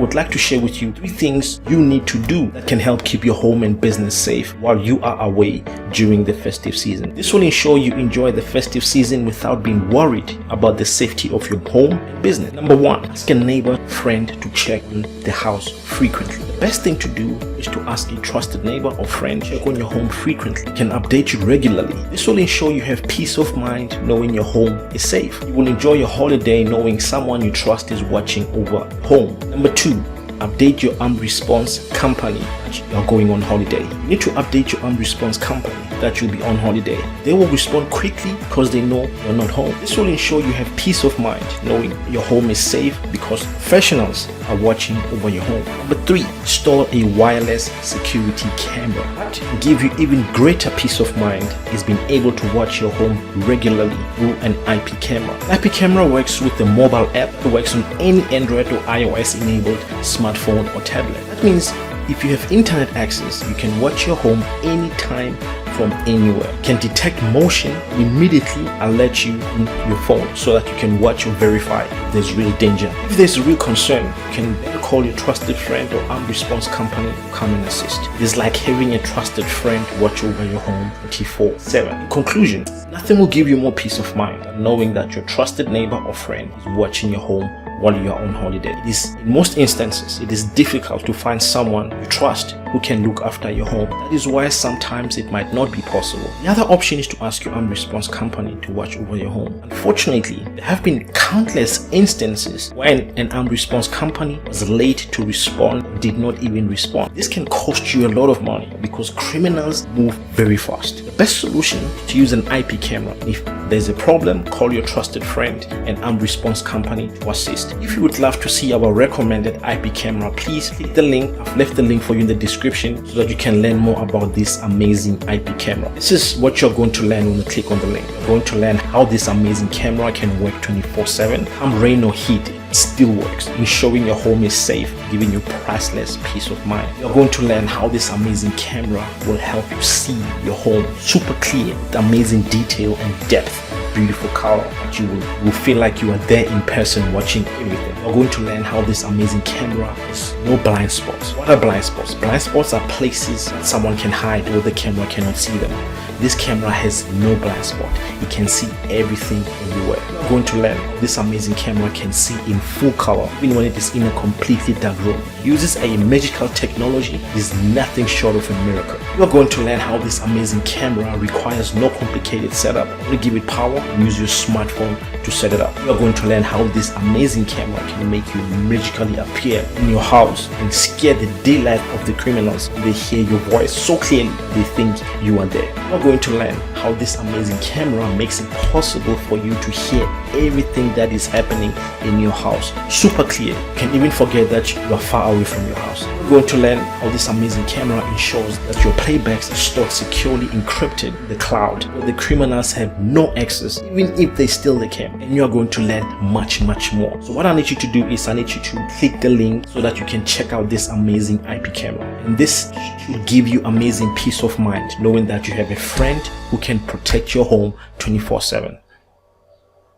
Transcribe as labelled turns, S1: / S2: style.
S1: would like to share with you 3 things you need to do that can help keep your home and business safe while you are away during the festive season. This will ensure you enjoy the festive season without being worried about the safety of your home and business. Number 1, ask a neighbor, friend to check on the house frequently. The best thing to do is to ask a trusted neighbor or friend to check on your home frequently. It can update you regularly. This will ensure you have peace of mind knowing your home is safe. You will enjoy your holiday knowing someone you trust is watching over home. Number 2, update your response company that you are going on holiday. You need to update your response company that you'll be on holiday. They will respond quickly because they know you're not home. This will ensure you have peace of mind knowing your home is safe because professionals are watching over your home. Number 3, install a wireless security camera. What will give you even greater peace of mind is being able to watch your home regularly through an IP camera. An IP camera works with the mobile app. It works on any Android or iOS enabled smartphone or tablet. That means if you have internet access, you can watch your home anytime from anywhere. It can detect motion, immediately alert you on your phone so that you can watch or verify if there's real danger. If there's a real concern, you can then call your trusted friend or response company to come and assist. It is like having a trusted friend watch over your home 24/7. In conclusion, nothing will give you more peace of mind than knowing that your trusted neighbor or friend is watching your home while you are on holiday. In most instances, it is difficult to find someone you trust who can look after your home. That is why sometimes it might not be possible. The other option is to ask your response company to watch over your home. Unfortunately, there have been countless instances when an response company was late to respond or did not even respond. This can cost you a lot of money because criminals move very fast. The best solution is to use an IP camera. If there's a problem, call your trusted friend and response company to assist. If you would love to see our recommended IP camera, please click the link. I've left the link for you in the description so that you can learn more about this amazing IP camera. This is what you're going to learn when you click on the link. You're going to learn how this amazing camera can work 24/7. Come rain or heat, it still works, ensuring your home is safe, giving you priceless peace of mind. You're going to learn how this amazing camera will help you see your home super clear with amazing detail and depth. Beautiful color that you will feel like you are there in person watching everything. You're going to learn how this amazing camera has no blind spots. What are blind spots? Blind spots are places that someone can hide where the camera cannot see them. This camera has no blind spot. It can see everything everywhere. You're going to learn how this amazing camera can see in full color even when it is in a completely dark room. It uses a magical technology. It is nothing short of a miracle. You're going to learn how this amazing camera requires no complicated setup. Only give it power and use your smartphone to set it up. You're going to learn how this amazing camera can make you magically appear in your house and scare the daylight of the criminals when they hear your voice so clearly they think you are there. You're going to learn how this amazing camera makes it possible for you to hear everything that is happening in your house super clear. You can even forget that you are far away from your house. You're going to learn how this amazing camera ensures that your playbacks are stored securely encrypted in the cloud where the criminals have no access even if they steal the camera. And you are going to learn much more. So what I need you to do is I need you to click the link so that you can check out this amazing IP camera. And this should give you amazing peace of mind knowing that you have a friend who can protect your home 24/7.